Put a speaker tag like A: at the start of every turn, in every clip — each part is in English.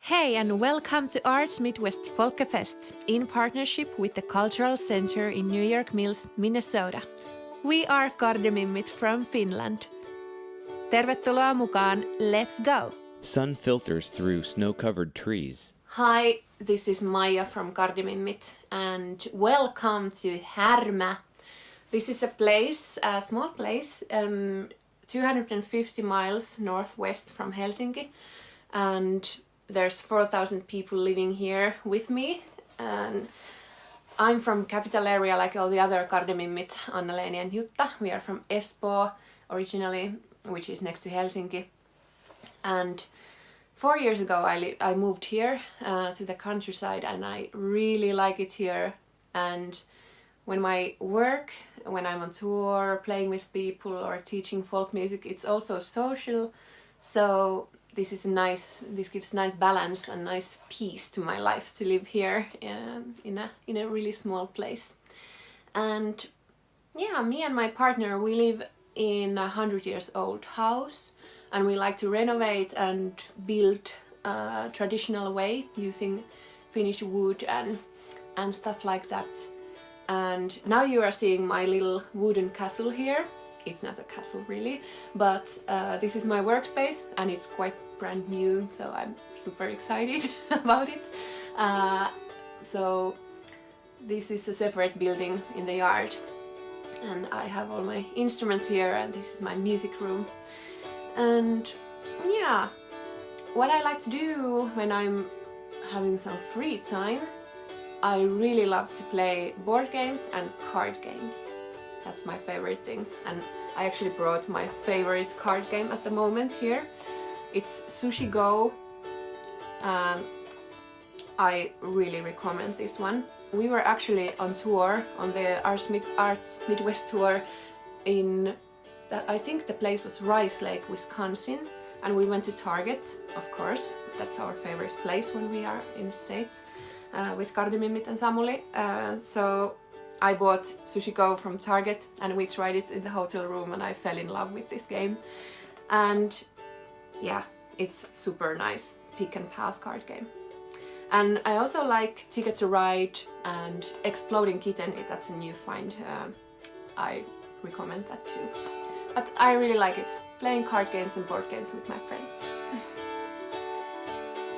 A: Hey, and welcome to Arts Midwest Folkefest in partnership with the Cultural Center in New York Mills, Minnesota. We are Kardemimmit from Finland. Tervetuloa mukaan, let's go!
B: Sun filters through snow-covered trees.
A: Hi, this is Maija from Kardemimmit, and welcome to Alahärmä. This is a small place, 250 miles northwest from Helsinki, and there's 4,000 people living here with me, and I'm from capital area like all the other Kardemimmit, Anna, Leeni and Jutta. We are from Espoo originally, which is next to Helsinki. And 4 years ago I moved here to the countryside, and I really like it here. And when I'm on tour, playing with people or teaching folk music, it's also social. So this gives nice balance and nice peace to my life to live here in a really small place. And yeah, me and my partner, we live in a 100-year-old house, and we like to renovate and build a traditional way using Finnish wood and stuff like that. And now you are seeing my little wooden castle here. It's not a castle really, but this is my workspace, and it's quite brand new, so I'm super excited about it. So this is a separate building in the yard, and I have all my instruments here, and this is my music room. And yeah, what I like to do when I'm having some free time, I really love to play board games and card games. That's my favorite thing, and I actually brought my favorite card game at the moment here. It's Sushi Go. I really recommend this one. We were actually on tour, on the Arts Midwest tour I think the place was Rice Lake, Wisconsin, and we went to Target, of course. That's our favorite place when we are in the States with Kardemimmit and Samuli. So I bought Sushi Go from Target, and we tried it in the hotel room, and I fell in love with this game. And yeah, it's super nice pick and pass card game. And I also like Ticket to Ride and Exploding Kitten. That's a new find. I recommend that too. But I really like it, playing card games and board games with my friends.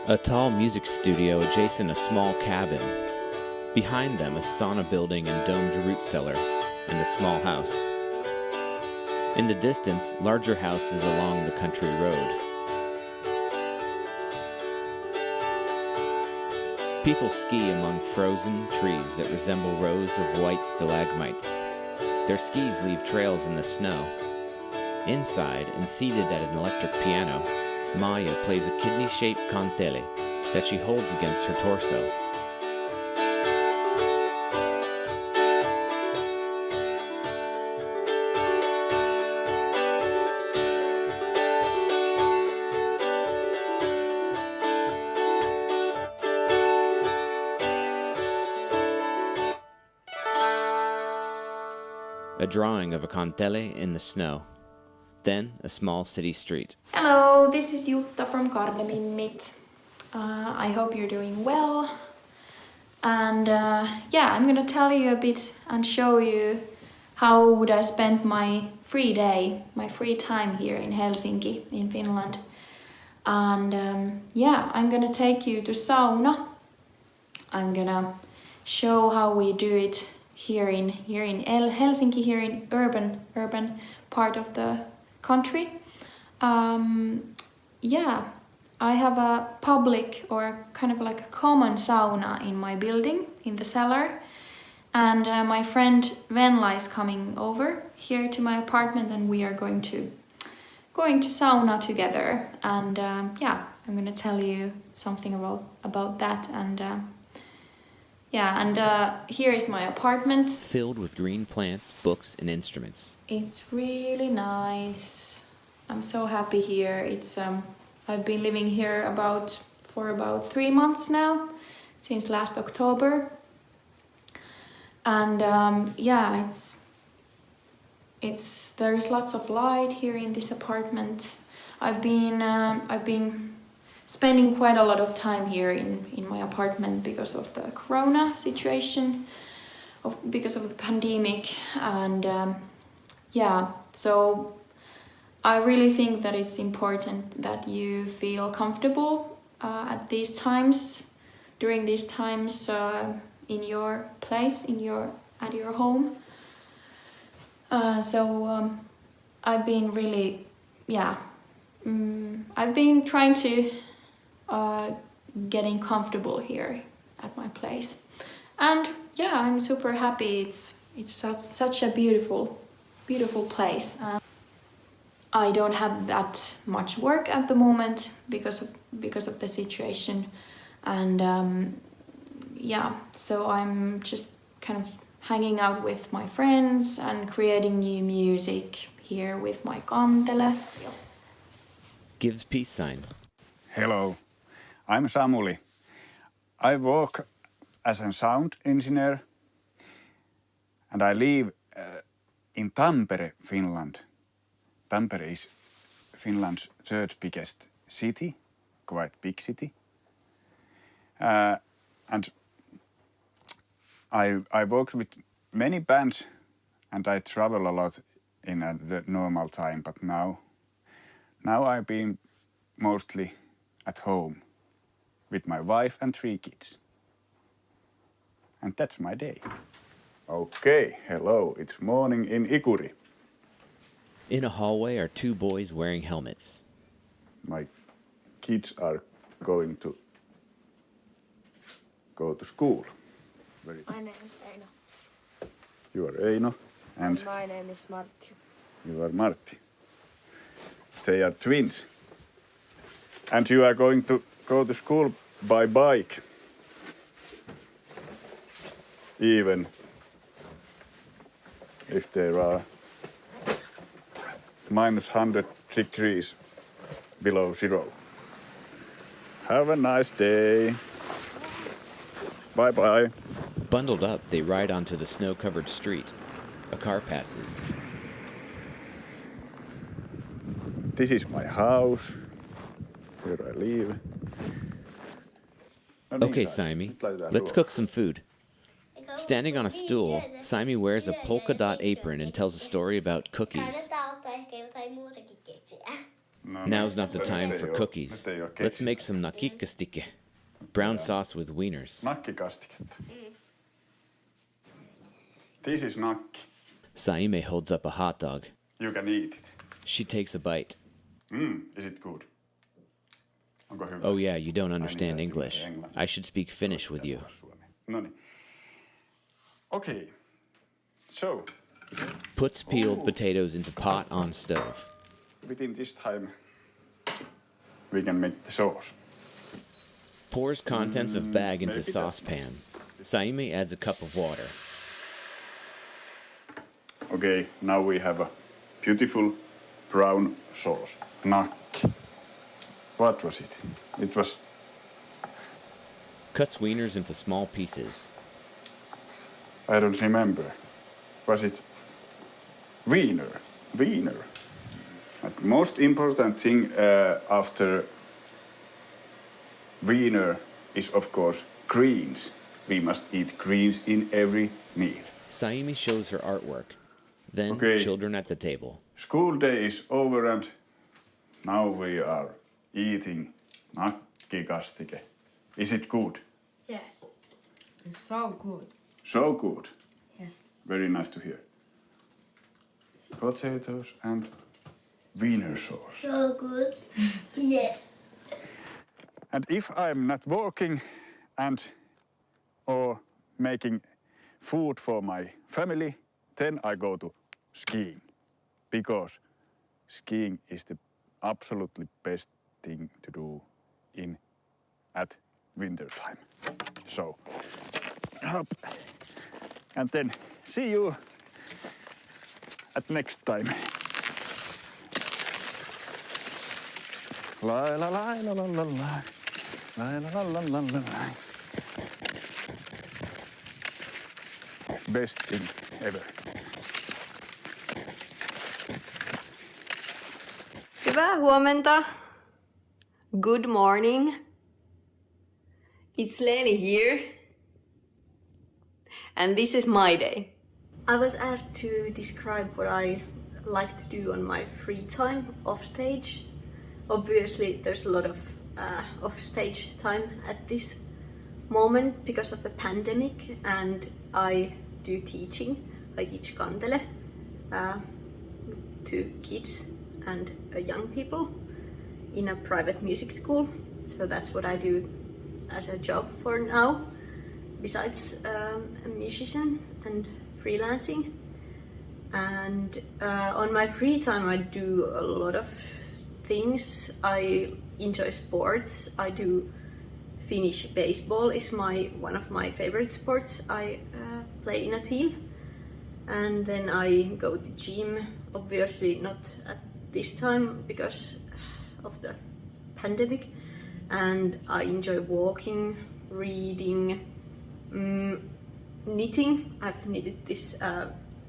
B: A tall music studio adjacent a small cabin. Behind them, a sauna building and domed root cellar, and a small house. In the distance, larger houses along the country road. People ski among frozen trees that resemble rows of white stalagmites. Their skis leave trails in the snow. Inside, and seated at an electric piano, Maija plays a kidney-shaped kantele that she holds against her torso. A drawing of a kantele in the snow. Then a small city street.
C: Hello, this is Jutta from Kardemimmit. I hope you're doing well. And yeah, I'm gonna tell you a bit and show you how would I spend my free day, my free time here in Helsinki, in Finland. And yeah, I'm gonna take you to sauna. I'm gonna show how we do it here in Helsinki, here in urban part of the country. Yeah, I have a public or kind of like a common sauna in my building, in the cellar. And my friend Venla is coming over here to my apartment, and we are going to sauna together. And yeah, I'm gonna tell you something about that. And yeah, and here is my apartment.
B: Filled with green plants, books, and instruments.
C: It's really nice. I'm so happy here. It's I've been living here for about 3 months now, since last October. And yeah, there is lots of light here in this apartment. I've been spending quite a lot of time here in my apartment because of the corona situation, because of the pandemic, and so I really think that it's important that you feel comfortable at these times, during these times in your place, at your home. I've been really, I've been trying to getting comfortable here at my place, and I'm super happy. It's such a beautiful place. I don't have that much work at the moment because of the situation, and so I'm just kind of hanging out with my friends and creating new music here with my kantele.
B: Gives peace sign.
D: Hello, I'm Samuli. I work as a sound engineer and I live in Tampere, Finland. Tampere is Finland's third biggest city, quite big city. And I work with many bands and I travel a lot in a normal time, but now I've been mostly at home with my wife and 3 kids. And that's my day. Okay, hello, it's morning in Ikuri.
B: In a hallway are 2 boys wearing helmets.
D: My kids are going to go to school.
E: My name is Eino.
D: You are Eino and
E: My name is Martti.
D: you are Martti. They are twins. And you are going to go to school by bike. Even if there are -100 degrees below zero. Have a nice day. Bye bye.
B: Bundled up, they ride onto the snow-covered street. A car passes.
D: This is my house. Here I live.
B: Okay, Saimi, let's cook some food. Standing on a stool, Saimi wears a polka dot apron and tells a story about cookies. Now's not the time for cookies. Let's make some nakikkastike, brown sauce with wieners.
D: Nakkikastiketta. This is nakki.
B: Saimi holds up a hot dog.
D: You can eat it.
B: She takes a bite.
D: Is it good? Onko hyvä?
B: Oh yeah, you don't understand English. I should speak Finnish with you.
D: Noniin. Okay. So,
B: Puts peeled potatoes into pot on stove.
D: within this time, we can make the sauce.
B: Pours contents of bag into saucepan. Saimi adds a cup of water.
D: Okay, now we have a beautiful brown sauce. Nakki. What was it? It was...
B: Cuts wieners into small pieces.
D: I don't remember. Was it wiener? Wiener. But most important thing after wiener is of course greens. We must eat greens in every meal.
B: Saimi shows her artwork. Then
D: Okay.
B: children at the table.
D: School day is over and now we are eating nakkikastike. Is it good?
E: Yeah. It's so good.
D: So good.
E: Yes.
D: Very nice to hear. Potatoes and wiener sauce.
E: So good. Yes.
D: And if I'm not working and or making food for my family, then I go to skiing. Because skiing is the absolutely best thing to do at winter time. So, up. And then see you at next time. La la la la la la la. La la la la la la. Best thing ever.
F: Hyvää huomenta.
A: Good morning. It's Leeni here. And this is my day. I was asked to describe what I like to do on my free time off stage. Obviously, there's a lot of off stage time at this moment because of the pandemic, and I do teaching. I teach kantele to kids and young people in a private music school. So that's what I do as a job for now, besides a musician and freelancing. And on my free time I do a lot of things. I enjoy sports. I do Finnish baseball is one of my favorite sports. I play in a team. And then I go to gym, obviously not at this time because of the pandemic. And I enjoy walking, reading, knitting. I've knitted this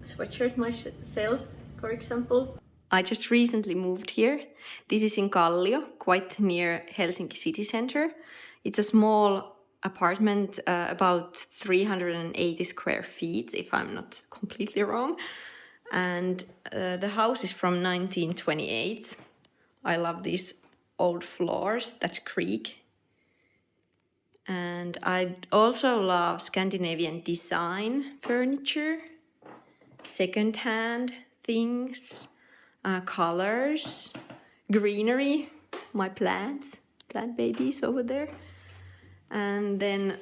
A: sweatshirt myself, for example. I just recently moved here. This is in Kallio, quite near Helsinki city center. It's a small apartment, about 380 square feet, if I'm not completely wrong. And the house is from 1928. I love these old floors that creak. And I also love Scandinavian design furniture, second-hand things, colors, greenery, my plant babies over there. And then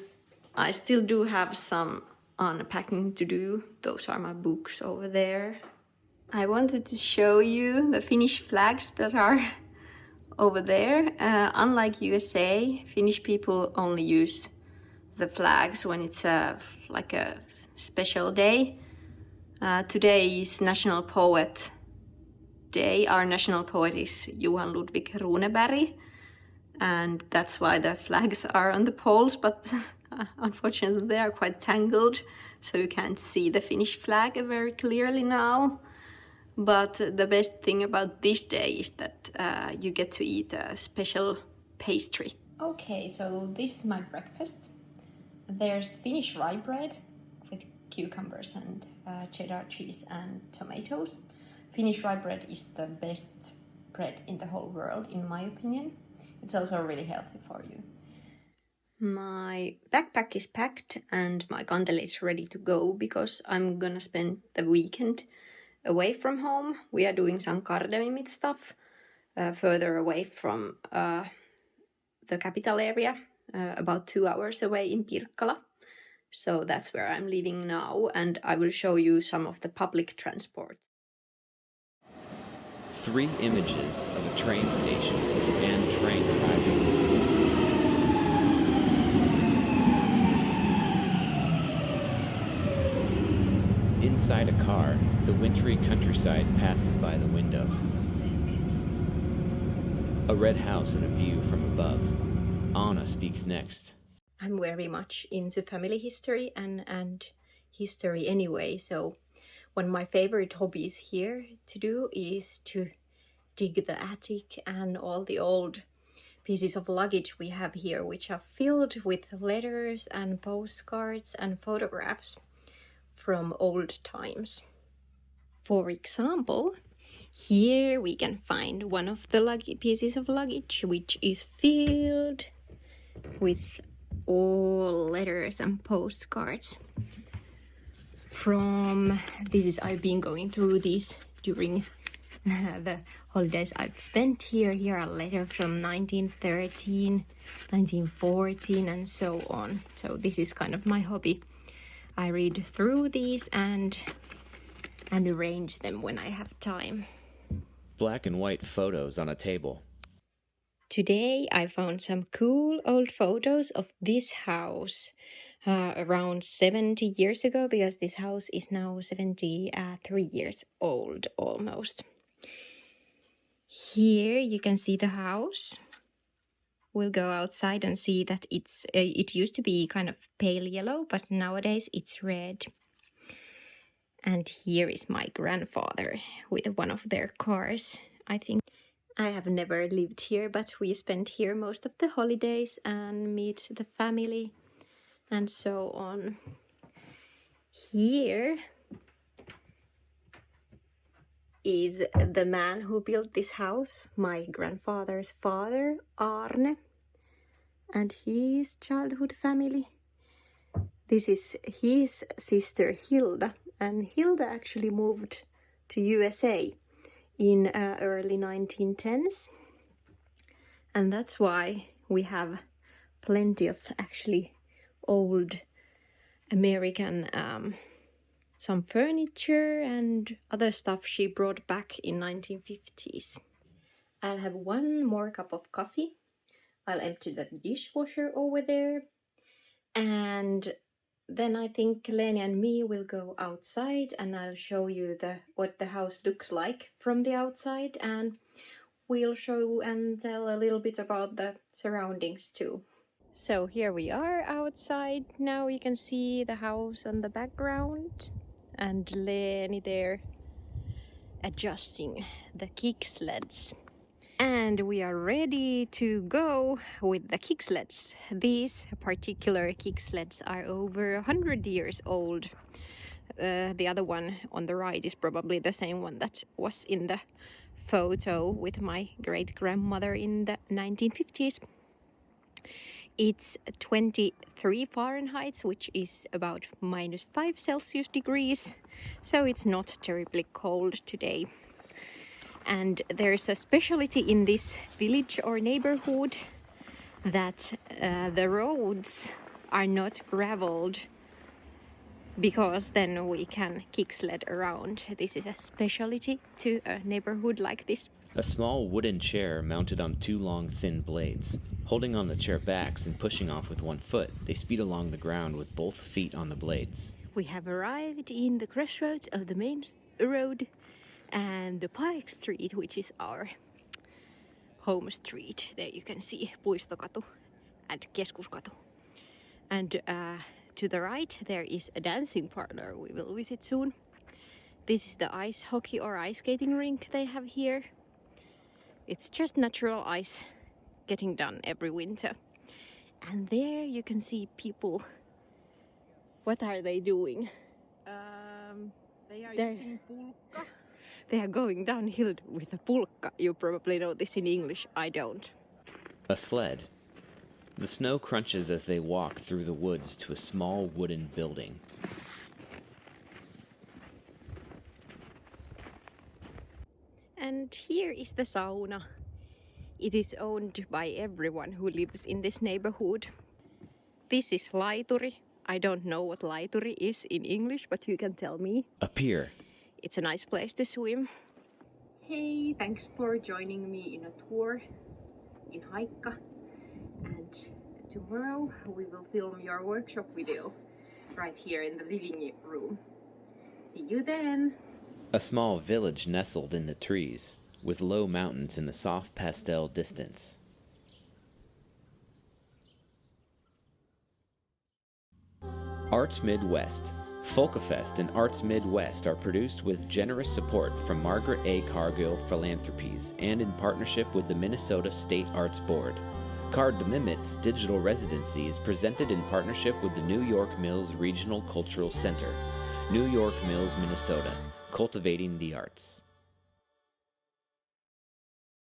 A: I still do have some unpacking to do. Those are my books over there. I wanted to show you the Finnish flags that are over there. Unlike USA, Finnish people only use the flags when it's like a special day. Today is National Poet Day. Our national poet is Johan Ludvig Runeberg, and that's why the flags are on the poles, but unfortunately they are quite tangled, so you can't see the Finnish flag very clearly now. But the best thing about this day is that you get to eat a special pastry. Okay, so this is my breakfast. There's Finnish rye bread with cucumbers and cheddar cheese and tomatoes. Finnish rye bread is the best bread in the whole world, in my opinion. It's also really healthy for you. My backpack is packed and my kantele is ready to go because I'm gonna spend the weekend away from home. We are doing some Kardemimmit stuff further away from the capital area, about 2 hours away in Pirkkala. So that's where I'm living now, and I will show you some of the public transport.
B: 3 images of a train station and train arriving. Inside a car, the wintry countryside passes by the window. A red house and a view from above. Anna speaks next.
A: I'm very much into family history and history anyway, so one of my favorite hobbies here to do is to dig the attic and all the old pieces of luggage we have here, which are filled with letters and postcards and photographs from old times. For example, here we can find one of the pieces of luggage which is filled with all letters and postcards from I've been going through these during the holidays I've spent here. Here are letters from 1913, 1914 and so on. So this is kind of my hobby. I read through these and arrange them when I have time.
B: Black and white photos on a table.
A: Today I found some cool old photos of this house around 70 years ago, because this house is now 73 years old almost. Here you can see the house. We'll go outside and see that it used to be kind of pale yellow, but nowadays it's red. And here is my grandfather with one of their cars, I think.
C: I have never lived here, but we spent here most of the holidays and meet the family and so on. Here is the man who built this house, my grandfather's father, Arne, and his childhood family. This is his sister Hilda, and Hilda actually moved to USA in early 1910s, and that's why we have plenty of actually old American some furniture and other stuff she brought back in 1950s. I'll have one more cup of coffee. I'll empty the dishwasher over there, and then I think Leeni and me will go outside and I'll show you what the house looks like from the outside, and we'll show and tell a little bit about the surroundings too. So here we are outside. Now you can see the house on the background and Leeni there adjusting the kick sleds. And we are ready to go with the kick sleds. These particular kick sleds are over 100 years old. The other one on the right is probably the same one that was in the photo with my great-grandmother in the 1950s. It's 23 Fahrenheit, which is about -5 Celsius degrees, so it's not terribly cold today. And there's a specialty in this village or neighborhood that the roads are not graveled, because then we can kick sled around. This is a specialty to a neighborhood like this.
B: A small wooden chair mounted on 2 long thin blades. Holding on the chair backs and pushing off with 1 foot, they speed along the ground with both feet on the blades.
C: We have arrived in the crossroads of the main road and the Park Street, which is our home street. There you can see Puistokatu and Keskuskatu. And to the right there is a dancing parlor we will visit soon. This is the ice hockey or ice skating rink they have here. It's just natural ice getting done every winter. And there you can see people. What are they doing?
A: They are
C: They're-
A: using pulkka.
C: They are going downhill with a pulkka. You probably know this in English. I don't.
B: A sled. The snow crunches as they walk through the woods to a small wooden building.
C: And here is the sauna. It is owned by everyone who lives in this neighborhood. This is laituri. I don't know what laituri is in English, but you can tell me.
B: A pier.
C: It's a nice place to swim. Hey, thanks for joining me in a tour in Haikka. And tomorrow we will film your workshop video right here in the living room. See you then!
B: A small village nestled in the trees, with low mountains in the soft pastel distance. Arts Midwest. Folkefest and Arts Midwest are produced with generous support from Margaret A. Cargill Philanthropies and in partnership with the Minnesota State Arts Board. Kardemimmit's digital residency is presented in partnership with the New York Mills Regional Cultural Center. New York Mills, Minnesota. Cultivating the Arts.